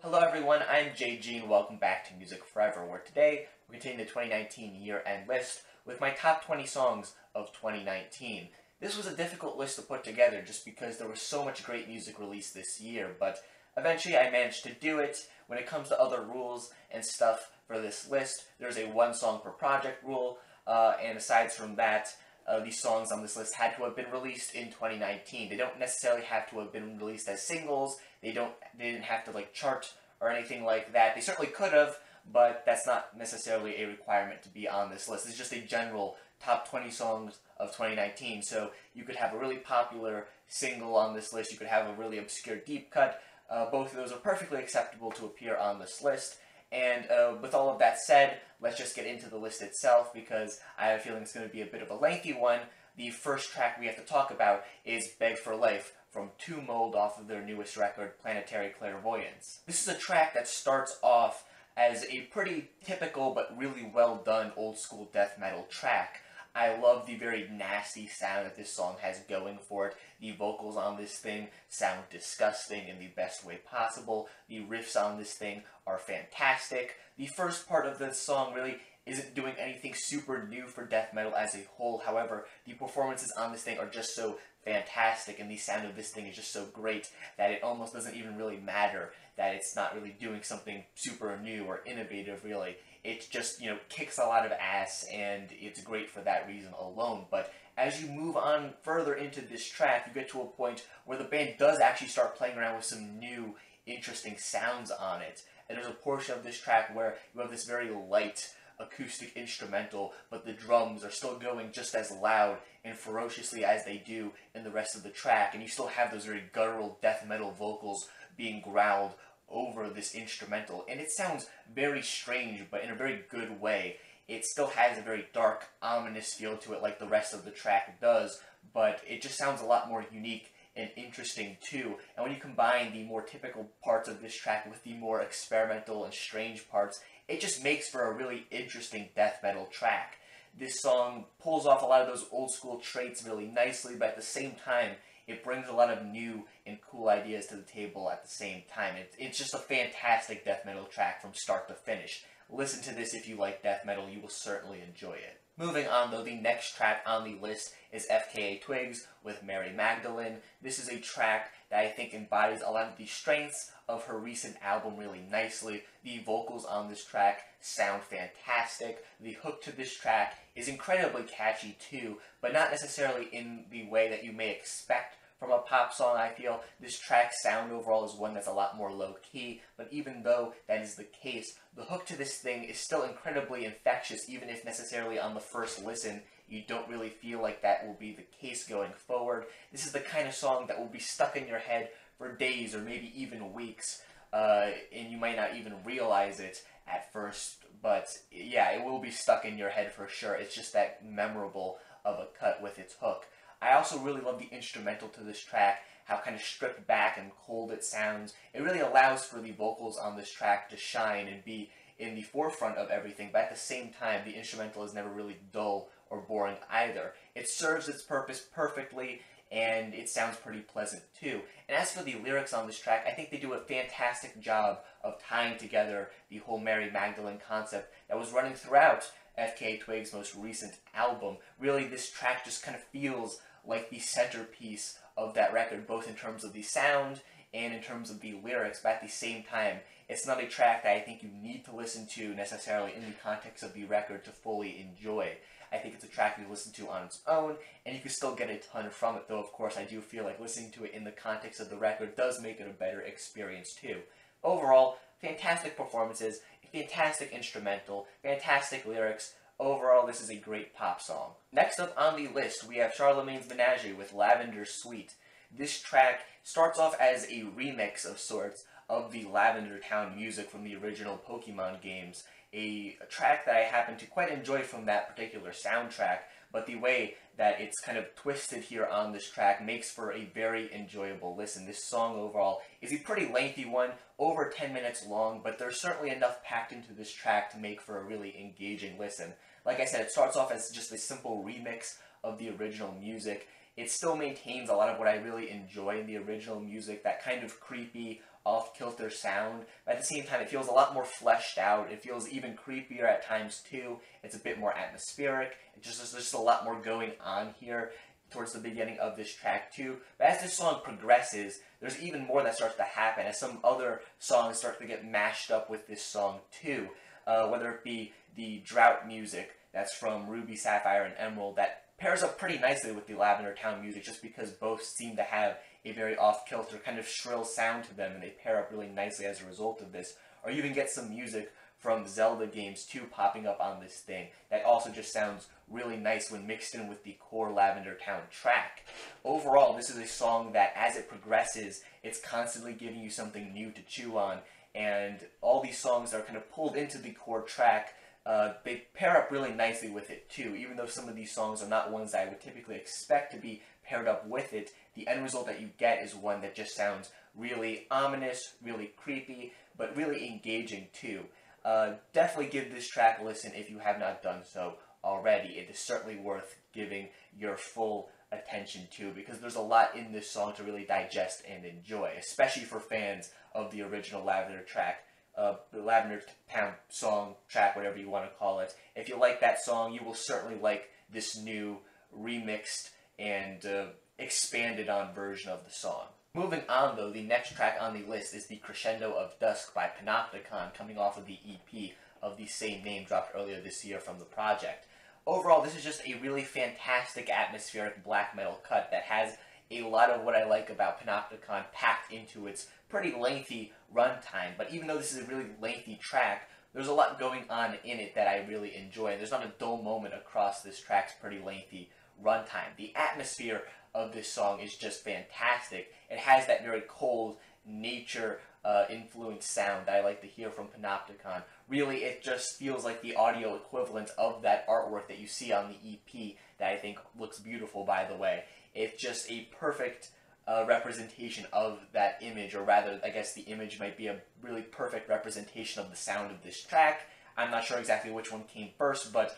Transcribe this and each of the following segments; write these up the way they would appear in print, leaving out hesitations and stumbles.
Hello everyone, I'm JG and welcome back to Music Forever, where today we're continuing the 2019 year-end list with my top 20 songs of 2019. This was a difficult list to put together just because there was so much great music released this year, but eventually I managed to do it. When it comes to other rules and stuff for this list, there's a one song per project rule, and aside from that, these songs on this list had to have been released in 2019. They don't necessarily have to have been released as singles. They didn't have to chart or anything like that. They certainly could have, but that's not necessarily a requirement to be on this list. It's just a general top 20 songs of 2019. So you could have a really popular single on this list. You could have a really obscure deep cut. Both of those are perfectly acceptable to appear on this list. And with all of that said, let's just get into the list itself because I have a feeling it's going to be a bit of a lengthy one. The first track we have to talk about is Beg for Life from Two Mold off of their newest record, Planetary Clairvoyance. This is a track that starts off as a pretty typical but really well done old school death metal track. I love the very nasty sound that this song has going for it. The vocals on this thing sound disgusting in the best way possible. The riffs on this thing are fantastic. The first part of the song really isn't doing anything super new for death metal as a whole. However, the performances on this thing are just so fantastic, and the sound of this thing is just so great that it almost doesn't even really matter that it's not really doing something super new or innovative, really. It just, kicks a lot of ass, and it's great for that reason alone. But as you move on further into this track, you get to a point where the band does actually start playing around with some new, interesting sounds on it. And there's a portion of this track where you have this very light acoustic instrumental, but the drums are still going just as loud and ferociously as they do in the rest of the track, and you still have those very guttural death metal vocals being growled over this instrumental, and it sounds very strange, but in a very good way. It still has a very dark, ominous feel to it like the rest of the track does, but it just sounds a lot more unique and interesting too. And when you combine the more typical parts of this track with the more experimental and strange parts, it just makes for a really interesting death metal track. This song pulls off a lot of those old school traits really nicely, but at the same time, it brings a lot of new and cool ideas to the table at the same time. It's just a fantastic death metal track from start to finish. Listen to this if you like death metal, you will certainly enjoy it. Moving on though, the next track on the list is FKA Twigs with Mary Magdalene. This is a track that I think embodies a lot of the strengths of her recent album really nicely. The vocals on this track sound fantastic. The hook to this track is incredibly catchy too, but not necessarily in the way that you may expect from a pop song. I feel this track's sound overall is one that's a lot more low-key, but even though that is the case, the hook to this thing is still incredibly infectious, even if necessarily on the first listen you don't really feel like that will be the case going forward. This is the kind of song that will be stuck in your head for days or maybe even weeks, and you might not even realize it at first, but yeah, it will be stuck in your head for sure. It's just that memorable of a cut with its hook. I also really love the instrumental to this track, how kind of stripped back and cold it sounds. It really allows for the vocals on this track to shine and be in the forefront of everything, but at the same time, the instrumental is never really dull or boring either. It serves its purpose perfectly, and it sounds pretty pleasant too. And as for the lyrics on this track, I think they do a fantastic job of tying together the whole Mary Magdalene concept that was running throughout FKA Twigs' most recent album. Really, this track just kind of feels like the centerpiece of that record, both in terms of the sound and in terms of the lyrics, but at the same time, it's not a track that I think you need to listen to necessarily in the context of the record to fully enjoy. I think it's a track you listen to on its own, and you can still get a ton from it, though of course I do feel like listening to it in the context of the record does make it a better experience too. Overall, fantastic performances, fantastic instrumental, fantastic lyrics. Overall, this is a great pop song. Next up on the list, we have Charlemagne's Menagerie with Lavender Sweet. This track starts off as a remix of sorts of the Lavender Town music from the original Pokemon games, a track that I happen to quite enjoy from that particular soundtrack, but the way that it's kind of twisted here on this track makes for a very enjoyable listen. This song overall is a pretty lengthy one, over 10 minutes long, but there's certainly enough packed into this track to make for a really engaging listen. Like I said, it starts off as just a simple remix of the original music. It still maintains a lot of what I really enjoy in the original music, that kind of creepy, off-kilter sound, but at the same time it feels a lot more fleshed out. It feels even creepier at times too. It's a bit more atmospheric. There's just a lot more going on here towards the beginning of this track too. But as this song progresses, there's even more that starts to happen as some other songs start to get mashed up with this song too. Whether it be the drought music that's from Ruby, Sapphire, and Emerald that pairs up pretty nicely with the Lavender Town music just because both seem to have a very off-kilter kind of shrill sound to them, and they pair up really nicely as a result of this. Or you even get some music from Zelda games too popping up on this thing that also just sounds really nice when mixed in with the core Lavender Town track. Overall, this is a song that as it progresses, it's constantly giving you something new to chew on, and all these songs are kind of pulled into the core track. They pair up really nicely with it too, even though some of these songs are not ones I would typically expect to be paired up with it. The end result that you get is one that just sounds really ominous, really creepy, but really engaging too. Definitely give this track a listen if you have not done so already. It is certainly worth giving your full attention to because there's a lot in this song to really digest and enjoy, especially for fans of the original Lavender track. The Lavender Town song, track, whatever you want to call it. If you like that song, you will certainly like this new remixed and expanded on version of the song. Moving on though, the next track on the list is the Crescendo of Dusk by Panopticon, coming off of the EP of the same name dropped earlier this year from the project. Overall, this is just a really fantastic atmospheric black metal cut that has a lot of what I like about Panopticon packed into its pretty lengthy runtime. But even though this is a really lengthy track, there's a lot going on in it that I really enjoy. And there's not a dull moment across this track's pretty lengthy runtime. The atmosphere of this song is just fantastic. It has that very cold, nature influenced sound that I like to hear from Panopticon. Really, it just feels like the audio equivalent of that artwork that you see on the EP that I think looks beautiful, by the way. It's just a perfect representation of that image, or rather, I guess the image might be a really perfect representation of the sound of this track. I'm not sure exactly which one came first, but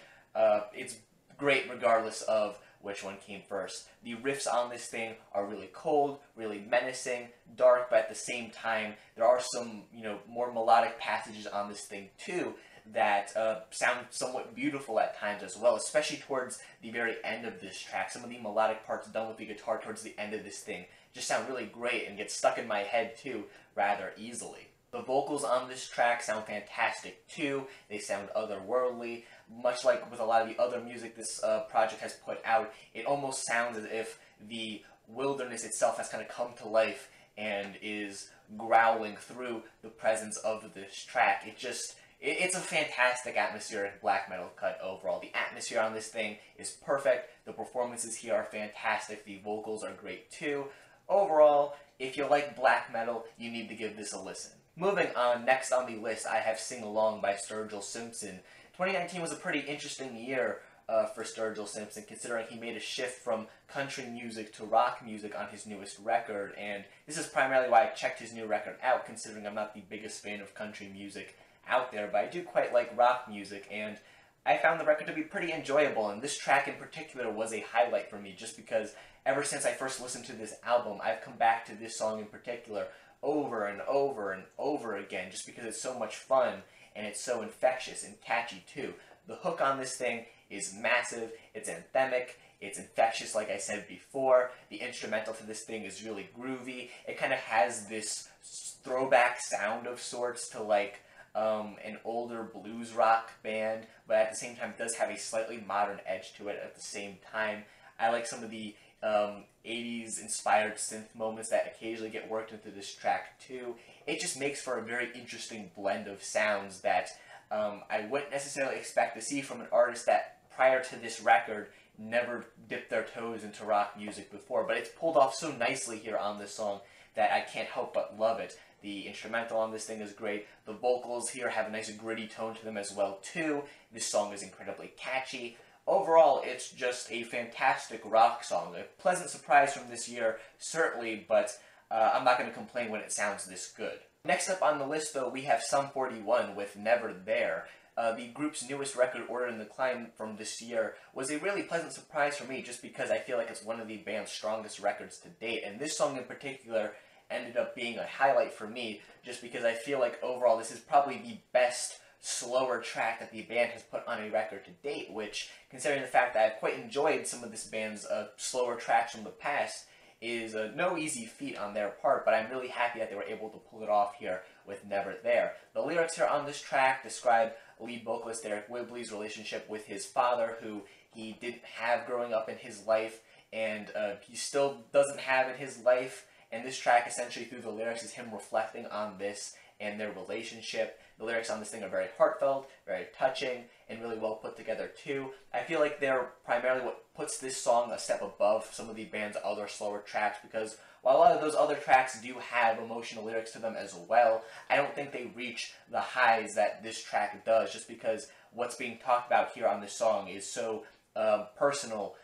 it's great regardless of which one came first. The riffs on this thing are really cold, really menacing, dark, but at the same time, there are some, more melodic passages on this thing too that sound somewhat beautiful at times as well, especially towards the very end of this track. Some of the melodic parts done with the guitar towards the end of this thing just sound really great and get stuck in my head too rather easily. The vocals on this track sound fantastic too. They sound otherworldly. Much like with a lot of the other music this project has put out, it almost sounds as if the wilderness itself has kind of come to life and is growling through the presence of this track. It's a fantastic atmospheric black metal cut overall. The atmosphere on this thing is perfect. The performances here are fantastic. The vocals are great too. Overall, if you like black metal, you need to give this a listen. Moving on, next on the list, I have Singalong by Sturgill Simpson. 2019 was a pretty interesting year for Sturgill Simpson, considering he made a shift from country music to rock music on his newest record, and this is primarily why I checked his new record out, considering I'm not the biggest fan of country music out there, but I do quite like rock music, and I found the record to be pretty enjoyable, and this track in particular was a highlight for me, just because ever since I first listened to this album, I've come back to this song in particular over and over and over again, just because it's so much fun, and it's so infectious and catchy too. The hook on this thing is massive, it's anthemic, it's infectious like I said before. The instrumental to this thing is really groovy. It kind of has this throwback sound of sorts to like an older blues rock band, but at the same time does have a slightly modern edge to it at the same time. I like some of the 80s inspired synth moments that occasionally get worked into this track too. It just makes for a very interesting blend of sounds that I wouldn't necessarily expect to see from an artist that prior to this record never dipped their toes into rock music before, but it's pulled off so nicely here on this song that I can't help but love it. The instrumental on this thing is great. The vocals here have a nice gritty tone to them as well too. This song is incredibly catchy. Overall, it's just a fantastic rock song. A pleasant surprise from this year, certainly, but I'm not going to complain when it sounds this good. Next up on the list, though, we have Sum 41 with Never There. The group's newest record, Order in the Climb, from this year was a really pleasant surprise for me, just because I feel like it's one of the band's strongest records to date, and this song in particular ended up being a highlight for me, just because I feel like overall this is probably the best slower track that the band has put on a record to date, which, considering the fact that I've quite enjoyed some of this band's slower tracks from the past, is no easy feat on their part, but I'm really happy that they were able to pull it off here with Never There. The lyrics here on this track describe lead vocalist Derek Whibley's relationship with his father, who he didn't have growing up in his life, and he still doesn't have in his life, and this track, essentially through the lyrics, is him reflecting on this and their relationship. The lyrics on this thing are very heartfelt, very touching, and really well put together too. I feel like they're primarily what puts this song a step above some of the band's other slower tracks, because while a lot of those other tracks do have emotional lyrics to them as well, I don't think they reach the highs that this track does, just because what's being talked about here on this song is so personal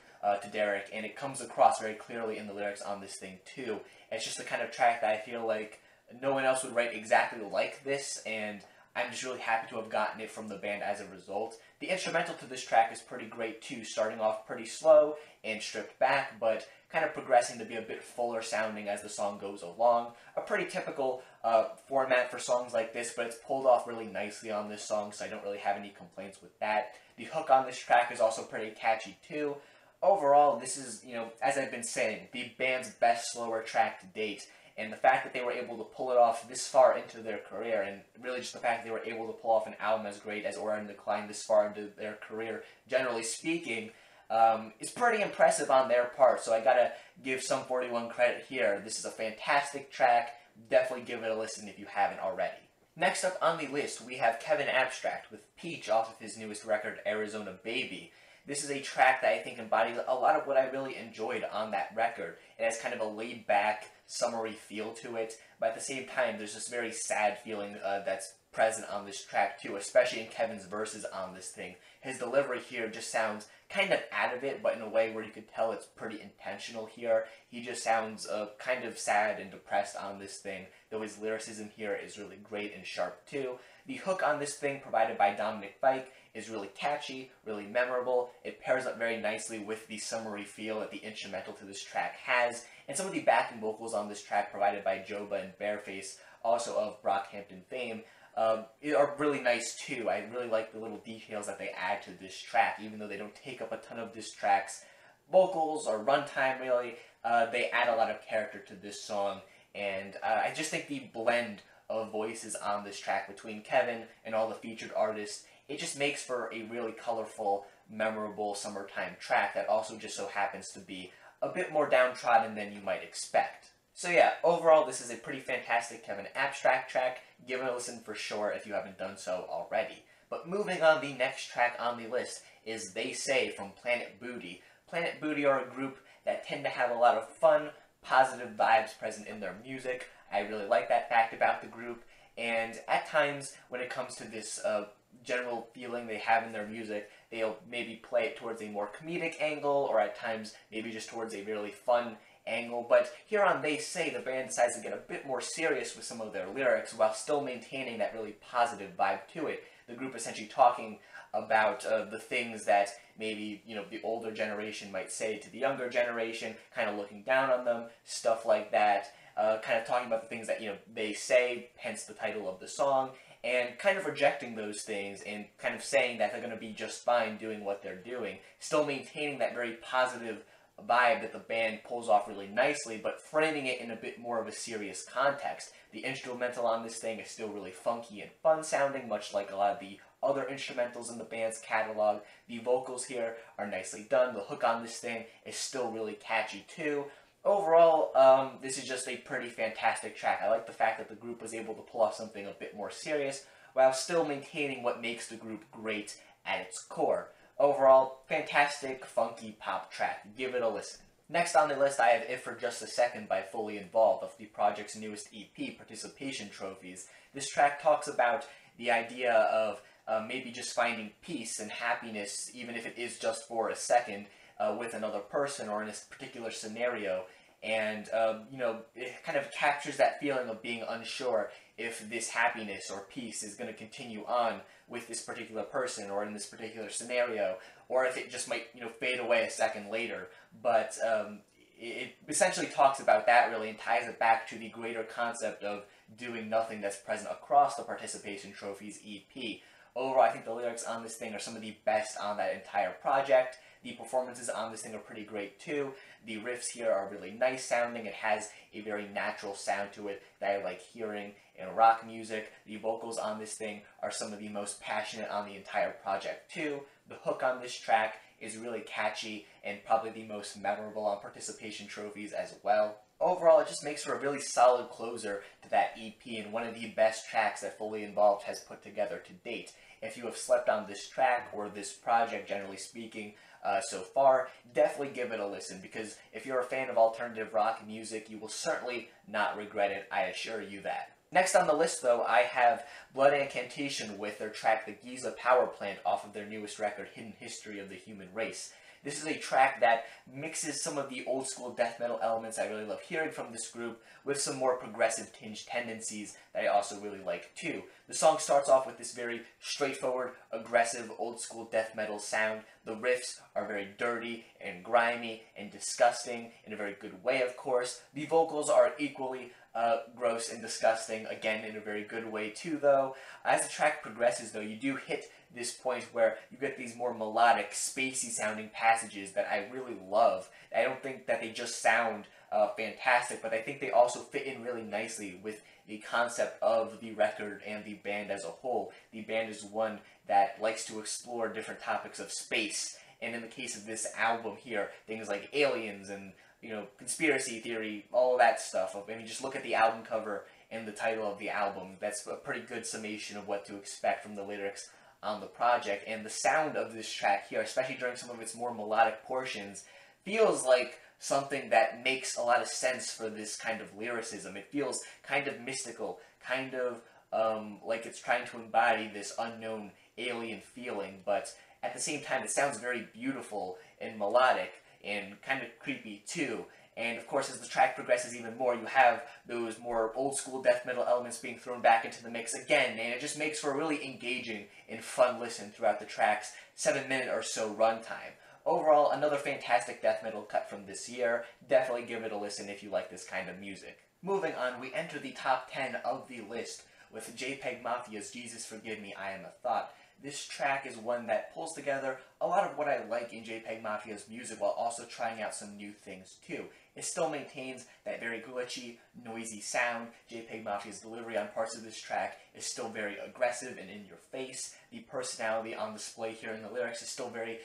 to Derek, and it comes across very clearly in the lyrics on this thing too. It's just the kind of track that I feel like no one else would write exactly like this, and I'm just really happy to have gotten it from the band as a result. The instrumental to this track is pretty great too, starting off pretty slow and stripped back, but kind of progressing to be a bit fuller sounding as the song goes along. A pretty typical format for songs like this, but it's pulled off really nicely on this song, so I don't really have any complaints with that. The hook on this track is also pretty catchy too. Overall, this is, as I've been saying, the band's best slower track to date. And the fact that they were able to pull it off this far into their career, and really just the fact that they were able to pull off an album as great as Or in Decline this far into their career, generally speaking, is pretty impressive on their part. So I gotta give Sum 41 credit here. This is a fantastic track. Definitely give it a listen if you haven't already. Next up on the list, we have Kevin Abstract with Peach off of his newest record, Arizona Baby. This is a track that I think embodies a lot of what I really enjoyed on that record. It has kind of a laid-back, summery feel to it, but at the same time, there's this very sad feeling that's present on this track too, especially in Kevin's verses on this thing. His delivery here just sounds kind of out of it, but in a way where you could tell it's pretty intentional here. He just sounds kind of sad and depressed on this thing, though his lyricism here is really great and sharp too. The hook on this thing, provided by Dominic Fike, is really catchy, really memorable. It pairs up very nicely with the summery feel that the instrumental to this track has, and some of the backing vocals on this track, provided by Joba and Bareface, also of Brockhampton fame, are really nice too. I really like the little details that they add to this track, even though they don't take up a ton of this track's vocals or runtime really. They add a lot of character to this song, and I just think the blend of voices on this track between Kevin and all the featured artists, it just makes for a really colorful, memorable summertime track that also just so happens to be a bit more downtrodden than you might expect. So yeah, overall this is a pretty fantastic Kevin Abstract track. Give it a listen for sure if you haven't done so already. But moving on, the next track on the list is They Say from Planet Booty. Planet Booty are a group that tend to have a lot of fun, positive vibes present in their music. I really like that fact about the group, and at times when it comes to this general feeling they have in their music, they'll maybe play it towards a more comedic angle, or at times maybe just towards a really fun angle. But here on They Say, the band decides to get a bit more serious with some of their lyrics while still maintaining that really positive vibe to it. The group essentially talking about the things that maybe, the older generation might say to the younger generation, kind of looking down on them, stuff like that. Kind of talking about the things that, they say, hence the title of the song, and kind of rejecting those things and kind of saying that they're going to be just fine doing what they're doing, still maintaining that very positive vibe that the band pulls off really nicely, but framing it in a bit more of a serious context. The instrumental on this thing is still really funky and fun sounding, much like a lot of the other instrumentals in the band's catalog. The vocals here are nicely done. The hook on this thing is still really catchy too. Overall, this is just a pretty fantastic track. I like the fact that the group was able to pull off something a bit more serious while still maintaining what makes the group great at its core. Overall, fantastic, funky pop track. Give it a listen. Next on the list, I have If for Just a Second by Fully Involved, of the project's newest EP, Participation Trophies. This track talks about the idea of maybe just finding peace and happiness, even if it is just for a second, with another person or in a particular scenario, and it kind of captures that feeling of being unsure if this happiness or peace is going to continue on with this particular person or in this particular scenario, or if it just might fade away a second later. But it essentially talks about that really and ties it back to the greater concept of doing nothing that's present across the Participation Trophies EP. Overall, I think the lyrics on this thing are some of the best on that entire project. The performances on this thing are pretty great too. The riffs here are really nice sounding. It has a very natural sound to it that I like hearing in rock music. The vocals on this thing are some of the most passionate on the entire project too. The hook on this track is really catchy and probably the most memorable on Participation Trophies as well. Overall, it just makes for a really solid closer to that EP and one of the best tracks that Fully Involved has put together to date. If you have slept on this track or this project, generally speaking, so far, definitely give it a listen, because if you're a fan of alternative rock music, you will certainly not regret it, I assure you that. Next on the list, though, I have Blood Incantation with their track The Giza Power Plant off of their newest record, Hidden History of the Human Race. This is a track that mixes some of the old school death metal elements I really love hearing from this group with some more progressive tinged tendencies that I also really like too. The song starts off with this very straightforward, aggressive, old school death metal sound. The riffs are very dirty and grimy and disgusting in a very good way, of course. The vocals are equally gross and disgusting, again in a very good way too, though. As the track progresses, though, you do hit this point where you get these more melodic, spacey sounding passages that I really love. I don't think that they just sound fantastic, but I think they also fit in really nicely with the concept of the record and the band as a whole. The band is one that likes to explore different topics of space, and in the case of this album here, things like aliens and, you know, conspiracy theory, all of that stuff. I mean, just look at the album cover and the title of the album. That's a pretty good summation of what to expect from the lyrics on the project, and the sound of this track here, especially during some of its more melodic portions, feels like something that makes a lot of sense for this kind of lyricism. It feels kind of mystical, kind of like it's trying to embody this unknown alien feeling, but at the same time it sounds very beautiful and melodic and kind of creepy too. And of course, as the track progresses even more, you have those more old school death metal elements being thrown back into the mix again, and it just makes for a really engaging and fun listen throughout the track's 7-minute or so runtime. Overall, another fantastic death metal cut from this year. Definitely give it a listen if you like this kind of music. Moving on, we enter the top 10 of the list with JPEG Mafia's Jesus Forgive Me, I Am a Thought. This track is one that pulls together a lot of what I like in JPEG Mafia's music while also trying out some new things too. It still maintains that very glitchy, noisy sound. JPEG Mafia's delivery on parts of this track is still very aggressive and in your face. The personality on display here in the lyrics is still very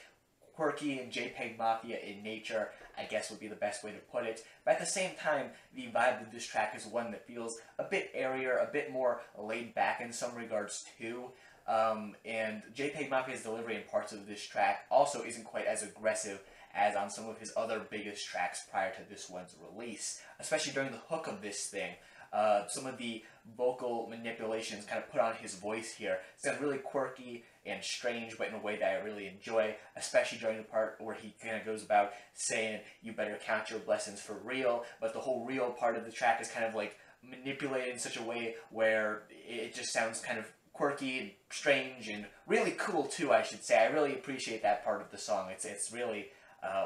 quirky and JPEG Mafia in nature, I guess would be the best way to put it. But at the same time, the vibe of this track is one that feels a bit airier, a bit more laid back in some regards too. And JPEG Mafia's delivery in parts of this track also isn't quite as aggressive as on some of his other biggest tracks prior to this one's release. Especially during the hook of this thing, some of the vocal manipulations kind of put on his voice here sound really quirky and strange, but in a way that I really enjoy, especially during the part where he kind of goes about saying, you better count your blessings for real, but the whole real part of the track is kind of like manipulated in such a way where it just sounds kind of quirky and strange and really cool too, I should say. I really appreciate that part of the song. It's really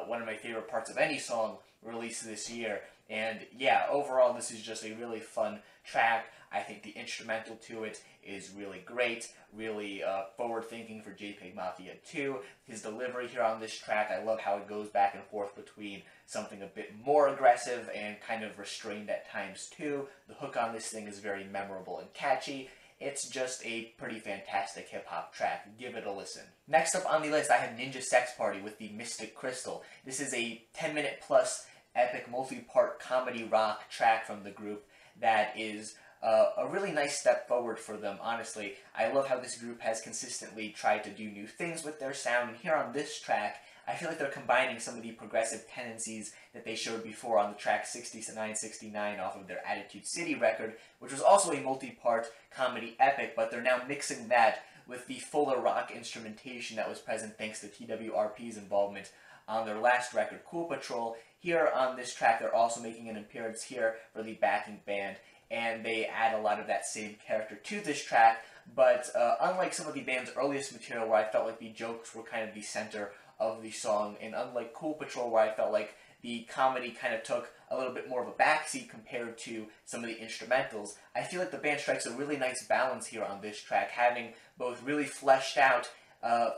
one of my favorite parts of any song released this year. And yeah, overall this is just a really fun track. I think the instrumental to it is really great, really forward-thinking for JPEG Mafia 2. His delivery here on this track, I love how it goes back and forth between something a bit more aggressive and kind of restrained at times too. The hook on this thing is very memorable and catchy. It's just a pretty fantastic hip-hop track. Give it a listen. Next up on the list, I have Ninja Sex Party with the Mystic Crystal. This is a 10-minute plus epic multi-part comedy rock track from the group that is a really nice step forward for them, honestly. I love how this group has consistently tried to do new things with their sound, and here on this track, I feel like they're combining some of the progressive tendencies that they showed before on the track 6969 off of their Attitude City record, which was also a multi-part comedy epic, but they're now mixing that with the fuller rock instrumentation that was present thanks to TWRP's involvement on their last record, Cool Patrol. Here on this track, they're also making an appearance here for the backing band, and they add a lot of that same character to this track, but unlike some of the band's earliest material where I felt like the jokes were kind of the center of the song, and unlike Cool Patrol where I felt like the comedy kind of took a little bit more of a backseat compared to some of the instrumentals. I feel like the band strikes a really nice balance here on this track, having both really fleshed out,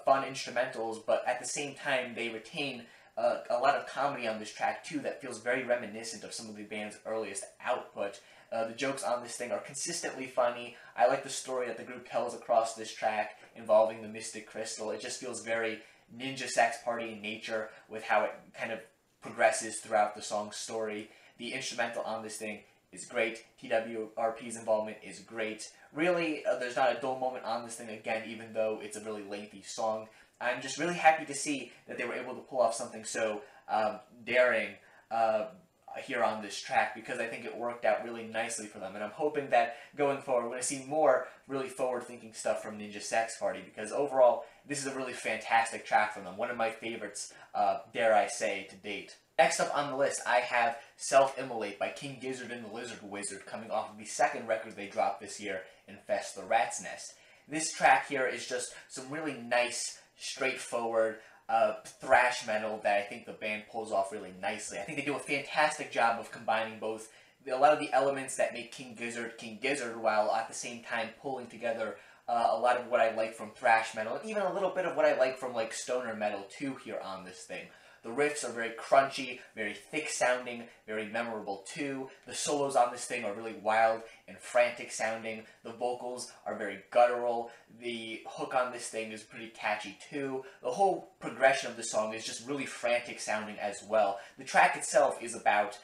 fun instrumentals, but at the same time they retain a lot of comedy on this track too that feels very reminiscent of some of the band's earliest output. The jokes on this thing are consistently funny. I like the story that the group tells across this track involving the Mystic Crystal. It just feels very Ninja Sex Party in nature with how it kind of progresses throughout the song's story. The instrumental on this thing is great. TWRP's involvement is great. Really, there's not a dull moment on this thing again, even though it's a really lengthy song. I'm just really happy to see that they were able to pull off something so daring here on this track, because I think it worked out really nicely for them, and I'm hoping that going forward we're going to see more really forward-thinking stuff from Ninja Sex Party, because overall this is a really fantastic track from them, one of my favorites, dare I say, to date. Next up on the list, I have Self-Immolate by King Gizzard and the Lizard Wizard, coming off of the second record they dropped this year, Infest the Rat's Nest. This track here is just some really nice, straightforward thrash metal that I think the band pulls off really nicely. I think they do a fantastic job of combining both a lot of the elements that make King Gizzard, while at the same time pulling together a lot of what I like from thrash metal, and even a little bit of what I like from like stoner metal too here on this thing. The riffs are very crunchy, very thick sounding, very memorable too. The solos on this thing are really wild and frantic sounding. The vocals are very guttural. The hook on this thing is pretty catchy too. The whole progression of the song is just really frantic sounding as well. The track itself is about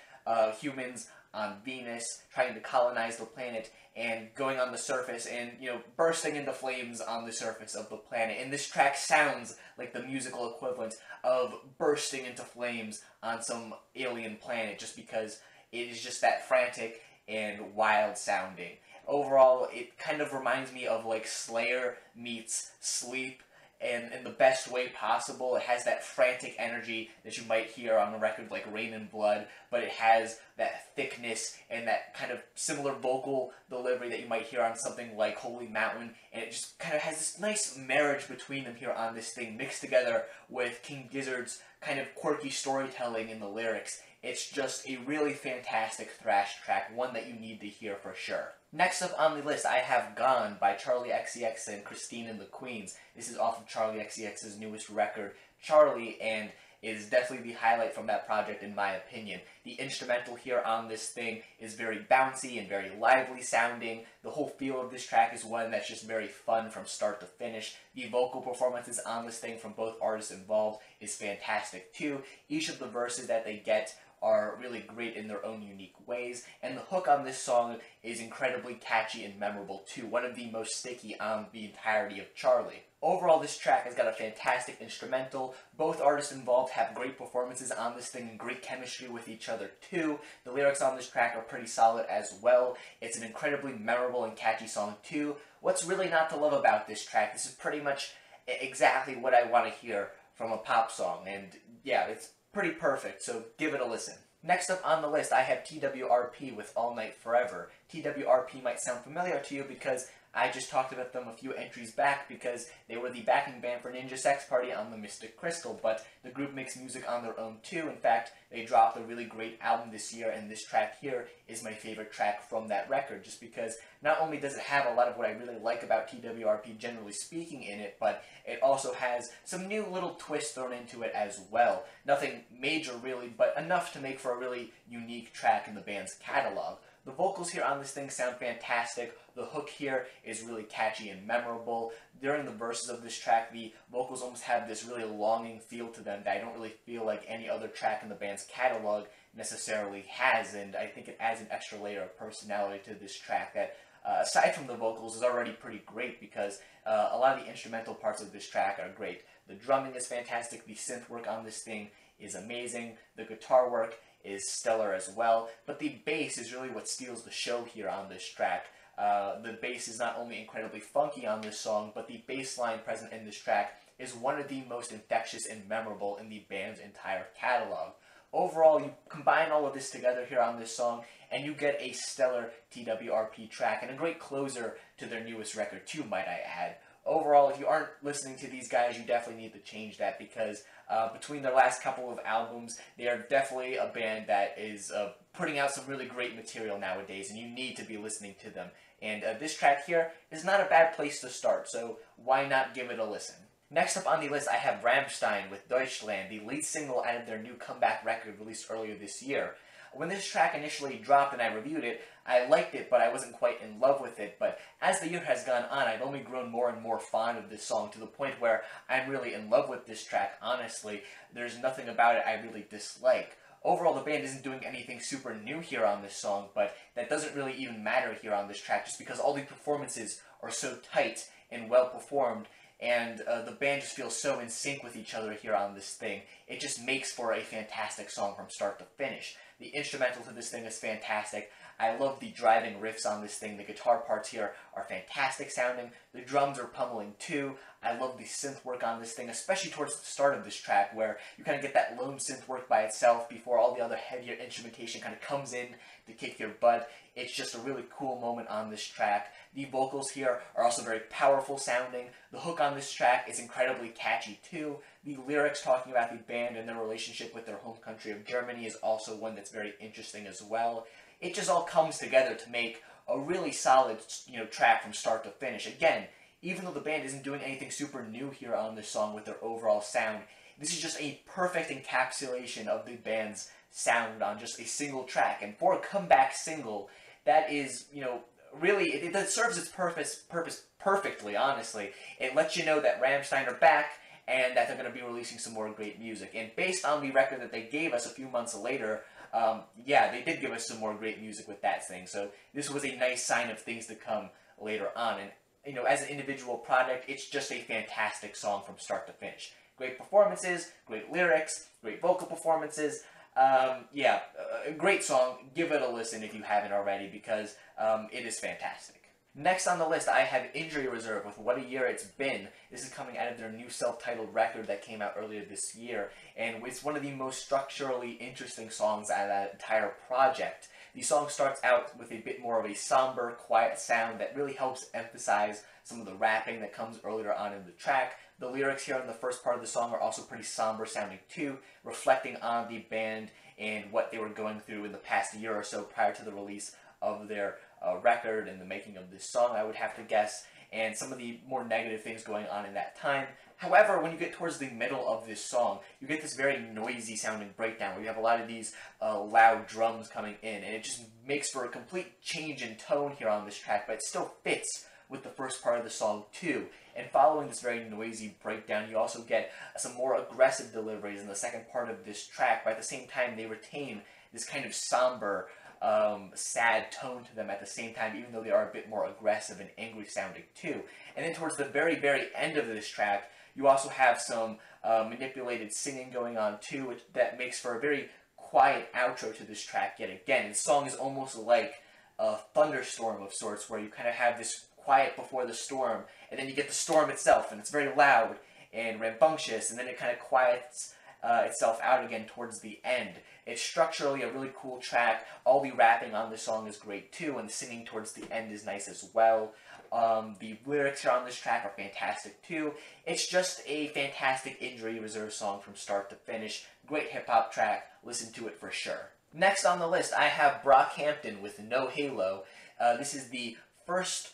humans on Venus trying to colonize the planet and going on the surface and, you know, bursting into flames on the surface of the planet. And this track sounds like the musical equivalent of bursting into flames on some alien planet, just because it is just that frantic and wild sounding. Overall, it kind of reminds me of like Slayer meets Sleep, and in the best way possible. It has that frantic energy that you might hear on a record like Rain and Blood, but it has that thickness and that kind of similar vocal delivery that you might hear on something like Holy Mountain, and it just kind of has this nice marriage between them here on this thing, mixed together with King Gizzard's kind of quirky storytelling in the lyrics. It's just a really fantastic thrash track, one that you need to hear for sure. Next up on the list, I have Gone by Charli XCX and Christine and the Queens. This is off of Charli XCX's newest record, Charli, and is definitely the highlight from that project in my opinion. The instrumental here on this thing is very bouncy and very lively sounding. The whole feel of this track is one that's just very fun from start to finish. The vocal performances on this thing from both artists involved is fantastic too. Each of the verses that they get are really great in their own unique ways, and the hook on this song is incredibly catchy and memorable too, one of the most sticky on the entirety of Charli. Overall, this track has got a fantastic instrumental. Both artists involved have great performances on this thing and great chemistry with each other too. The lyrics on this track are pretty solid as well. It's an incredibly memorable and catchy song too. What's really not to love about this track? This is pretty much exactly what I want to hear from a pop song, and yeah, it's pretty perfect, so give it a listen. Next up on the list, I have TWRP with All Night Forever. TWRP might sound familiar to you because I just talked about them a few entries back, because they were the backing band for Ninja Sex Party on the Mystic Crystal, but the group makes music on their own too. In fact, they dropped a really great album this year, and this track here is my favorite track from that record, just because not only does it have a lot of what I really like about TWRP generally speaking in it, but it also has some new little twists thrown into it as well. Nothing major really, but enough to make for a really unique track in the band's catalog. The vocals here on this thing sound fantastic. The hook here is really catchy and memorable. During the verses of this track, the vocals almost have this really longing feel to them that I don't really feel like any other track in the band's catalog necessarily has, and I think it adds an extra layer of personality to this track that, aside from the vocals, is already pretty great, because a lot of the instrumental parts of this track are great. The drumming is fantastic, the synth work on this thing is amazing, the guitar work is stellar as well, but the bass is really what steals the show here on this track. The bass is not only incredibly funky on this song, but the bass line present in this track is one of the most infectious and memorable in the band's entire catalog. Overall, you combine all of this together here on this song, and you get a stellar TWRP track, and a great closer to their newest record too, might I add. overall, if you aren't listening to these guys, you definitely need to change that, because between their last couple of albums, they are definitely a band that is putting out some really great material nowadays, and you need to be listening to them. And this track here is not a bad place to start, so why not give it a listen? Next up on the list, I have Ramstein with Deutschland, the lead single out of their new comeback record released earlier this year. When this track initially dropped and I reviewed it, I liked it, but I wasn't quite in love with it. But as the year has gone on, I've only grown more and more fond of this song, to the point where I'm really in love with this track, honestly. There's nothing about it I really dislike. Overall, the band isn't doing anything super new here on this song, but that doesn't really even matter here on this track, just because all the performances are so tight and well performed, and the band just feels so in sync with each other here on this thing. It just makes for a fantastic song from start to finish. The instrumental to this thing is fantastic. I love the driving riffs on this thing. The guitar parts here are fantastic sounding. The drums are pummeling too. I love the synth work on this thing, especially towards the start of this track, where you kind of get that lone synth work by itself before all the other heavier instrumentation kind of comes in to kick your butt. It's just a really cool moment on this track. The vocals here are also very powerful sounding. The hook on this track is incredibly catchy too. The lyrics talking about the band and their relationship with their home country of Germany is also one that's very interesting as well. It just all comes together to make a really solid, track from start to finish. Again, even though the band isn't doing anything super new here on this song with their overall sound, this is just a perfect encapsulation of the band's sound on just a single track. And for a comeback single, that is, really, it serves its purpose perfectly, honestly. It lets you know that Ramstein are back, and that they're going to be releasing some more great music. And based on the record that they gave us a few months later, they did give us some more great music with that thing. So this was a nice sign of things to come later on. And, as an individual product, it's just a fantastic song from start to finish. Great performances, great lyrics, great vocal performances. A great song. Give it a listen if you haven't already, because it is fantastic. Next on the list, I have Injury Reserve with What a Year It's Been. This is coming out of their new self-titled record that came out earlier this year, and it's one of the most structurally interesting songs out of that entire project. The song starts out with a bit more of a somber, quiet sound that really helps emphasize some of the rapping that comes earlier on in the track. The lyrics here in the first part of the song are also pretty somber sounding too, reflecting on the band and what they were going through in the past year or so prior to the release of their record and the making of this song, I would have to guess, and some of the more negative things going on in that time. However, when you get towards the middle of this song, you get this very noisy sounding breakdown where you have a lot of these loud drums coming in, and it just makes for a complete change in tone here on this track, but it still fits with the first part of the song too. And following this very noisy breakdown, you also get some more aggressive deliveries in the second part of this track, but at the same time they retain this kind of somber, sad tone to them at the same time, even though they are a bit more aggressive and angry sounding too. And then towards the very, very end of this track, you also have some manipulated singing going on too, that makes for a very quiet outro to this track yet again. The song is almost like a thunderstorm of sorts, where you kind of have this quiet before the storm, and then you get the storm itself, and it's very loud and rambunctious, and then it kind of quiets itself out again towards the end. It's structurally a really cool track. All the rapping on this song is great too, and the singing towards the end is nice as well. The lyrics here on this track are fantastic too. It's just a fantastic Injury Reserve song from start to finish. Great hip-hop track. Listen to it for sure. Next on the list, I have Brockhampton with No Halo. This is the first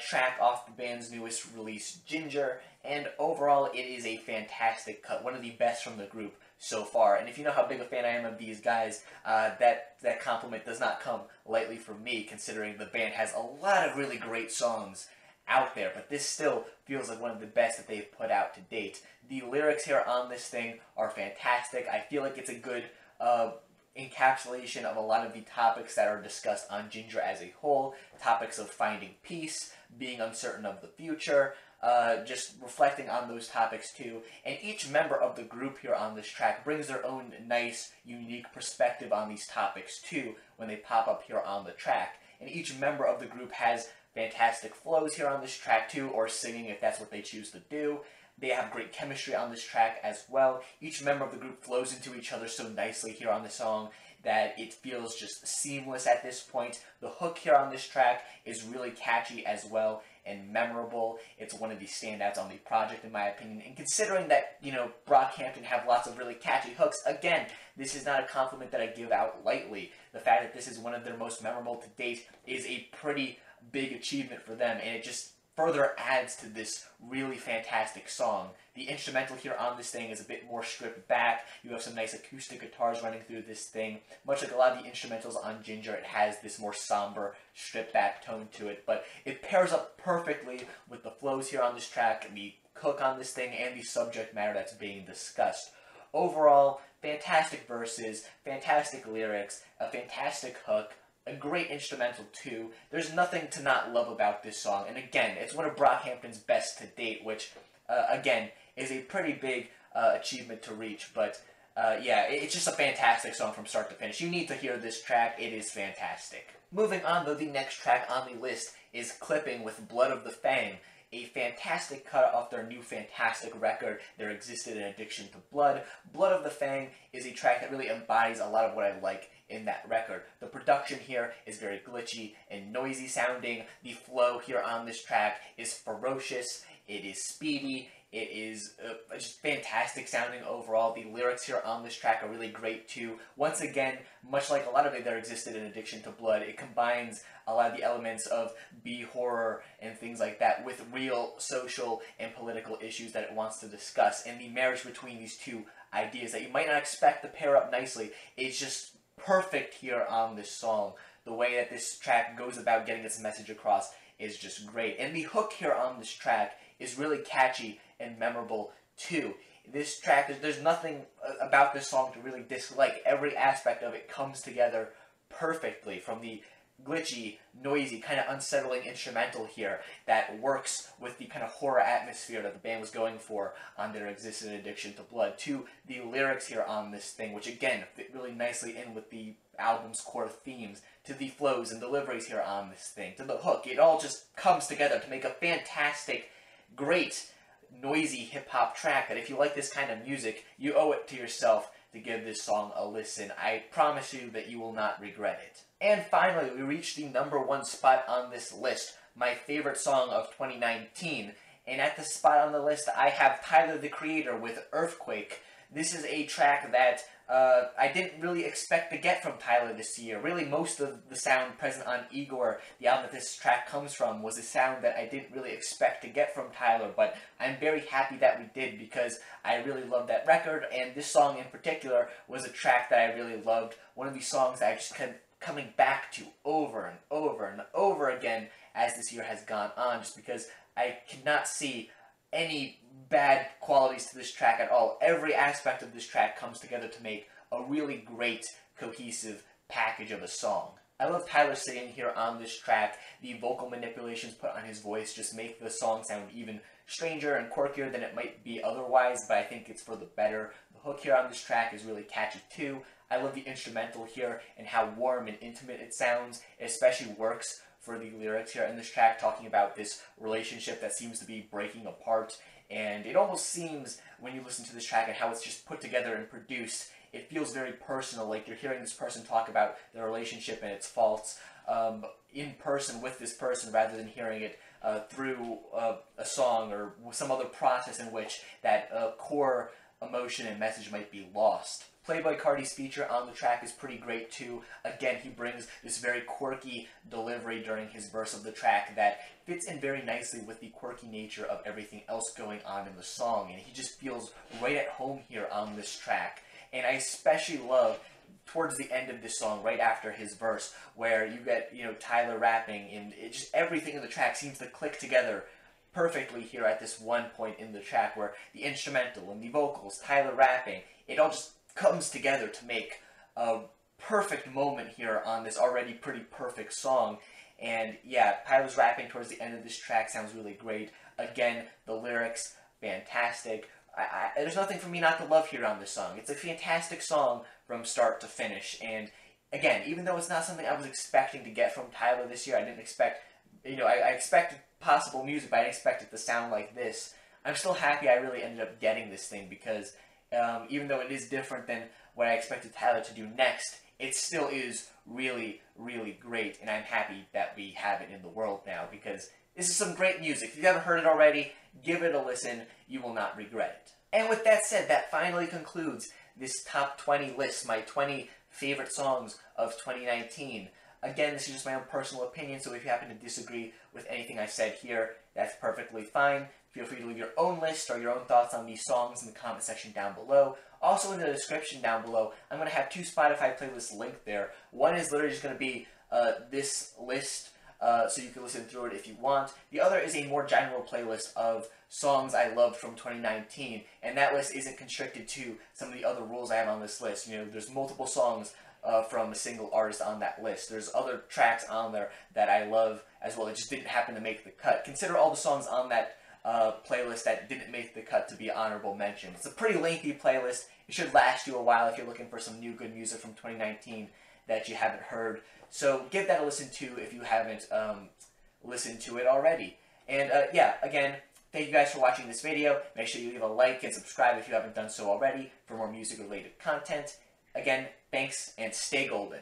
track off the band's newest release, Ginger, and overall it is a fantastic cut, one of the best from the group so far. And if you know how big a fan I am of these guys, that compliment does not come lightly from me, considering the band has a lot of really great songs out there, but this still feels like one of the best that they've put out to date. The lyrics here on this thing are fantastic. I feel like it's a good encapsulation of a lot of the topics that are discussed on Ginger as a whole. Topics of finding peace, being uncertain of the future, just reflecting on those topics too. And each member of the group here on this track brings their own nice, unique perspective on these topics too when they pop up here on the track. And each member of the group has fantastic flows here on this track too, or singing if that's what they choose to do. They have great chemistry on this track as well. Each member of the group flows into each other so nicely here on the song that it feels just seamless at this point. The hook here on this track is really catchy as well, and memorable. It's one of the standouts on the project, in my opinion. And considering that, you know, Brockhampton have lots of really catchy hooks, again, this is not a compliment that I give out lightly. The fact that this is one of their most memorable to date is a pretty big achievement for them, and it just further adds to this really fantastic song. The instrumental here on this thing is a bit more stripped back. You have some nice acoustic guitars running through this thing. Much like a lot of the instrumentals on Ginger, it has this more somber, stripped back tone to it, but it pairs up perfectly with the flows here on this track, the hook on this thing, and the subject matter that's being discussed. Overall, fantastic verses, fantastic lyrics, a fantastic hook, a great instrumental too. There's nothing to not love about this song, and again, it's one of Brockhampton's best to date, which, again, is a pretty big achievement to reach, but yeah, it's just a fantastic song from start to finish. You need to hear this track, it is fantastic. Moving on, though, the next track on the list is Clipping with Blood of the Fang, a fantastic cut off their new fantastic record, There Existed an Addiction to Blood. Blood of the Fang is a track that really embodies a lot of what I like in that record. The production here is very glitchy and noisy sounding. The flow here on this track is ferocious, it is speedy, it is just fantastic sounding overall. The lyrics here on this track are really great too. Once again, much like a lot of it There Existed an Addiction to Blood, it combines a lot of the elements of B-horror and things like that with real social and political issues that it wants to discuss. And the marriage between these two ideas that you might not expect to pair up nicely is just perfect here on this song. The way that this track goes about getting its message across is just great. And the hook here on this track is really catchy and memorable too. This track, there's nothing about this song to really dislike. Every aspect of it comes together perfectly, from the glitchy, noisy, kind of unsettling instrumental here that works with the kind of horror atmosphere that the band was going for on There Existed an Addiction to Blood, to the lyrics here on this thing, which again fit really nicely in with the album's core themes, to the flows and deliveries here on this thing, to the hook. It all just comes together to make a fantastic, great, noisy hip-hop track that if you like this kind of music, you owe it to yourself to give this song a listen. I promise you that you will not regret it. And finally, we reached the #1 spot on this list, my favorite song of 2019. And at the spot on the list, I have Tyler, the Creator, with Earthquake. This is a track that I didn't really expect to get from Tyler this year. Really, most of the sound present on Igor, the album that this track comes from, was a sound that I didn't really expect to get from Tyler, but I'm very happy that we did, because I really loved that record, and this song in particular was a track that I really loved. One of these songs that I just kept coming back to over and over and over again as this year has gone on, just because I cannot see any bad qualities to this track at all. Every aspect of this track comes together to make a really great, cohesive package of a song. I love Tyler singing here on this track. The vocal manipulations put on his voice just make the song sound even stranger and quirkier than it might be otherwise, but I think it's for the better. The hook here on this track is really catchy too. I love the instrumental here and how warm and intimate it sounds. It especially works for the lyrics here in this track, talking about this relationship that seems to be breaking apart. And it almost seems, when you listen to this track and how it's just put together and produced, it feels very personal, like you're hearing this person talk about their relationship and its faults in person with this person, rather than hearing it through a song or some other process in which that core emotion and message might be lost. Playboi Carti's feature on the track is pretty great too. Again, he brings this very quirky delivery during his verse of the track that fits in very nicely with the quirky nature of everything else going on in the song, and he just feels right at home here on this track. And I especially love towards the end of this song, right after his verse, where you get, Tyler rapping, and it just everything in the track seems to click together perfectly here at this one point in the track, where the instrumental and the vocals, Tyler rapping, it all just comes together to make a perfect moment here on this already pretty perfect song. And yeah, Tyler's rapping towards the end of this track sounds really great. Again, the lyrics, fantastic. There's nothing for me not to love here on this song. It's a fantastic song from start to finish. And again, even though it's not something I was expecting to get from Tyler this year, I didn't expect, I expected possible music, but I didn't expect it to sound like this. I'm still happy I really ended up getting this thing, because even though it is different than what I expected Tyler to do next, it still is really, really great, and I'm happy that we have it in the world now, because This is some great music. If you haven't heard it already, give it a listen. You will not regret it. And with that said, that finally concludes this top 20 list, my 20 favorite songs of 2019. Again, this is just my own personal opinion, so if you happen to disagree with anything I said here, that's perfectly fine. Feel free to leave your own list or your own thoughts on these songs in the comment section down below. Also in the description down below, I'm going to have 2 Spotify playlists linked there. One is literally just going to be this list, so you can listen through it if you want. The other is a more general playlist of songs I loved from 2019, and that list isn't constricted to some of the other rules I have on this list. You know, there's multiple songs from a single artist on that list. There's other tracks on there that I love as well. It just didn't happen to make the cut. Consider all the songs on that playlist that didn't make the cut to be honorable mention. It's a pretty lengthy playlist. It should last you a while if you're looking for some new good music from 2019 that you haven't heard. So give that a listen to if you haven't listened to it already. And yeah, again, thank you guys for watching this video. Make sure you leave a like and subscribe if you haven't done so already for more music-related content. Again, thanks and stay golden.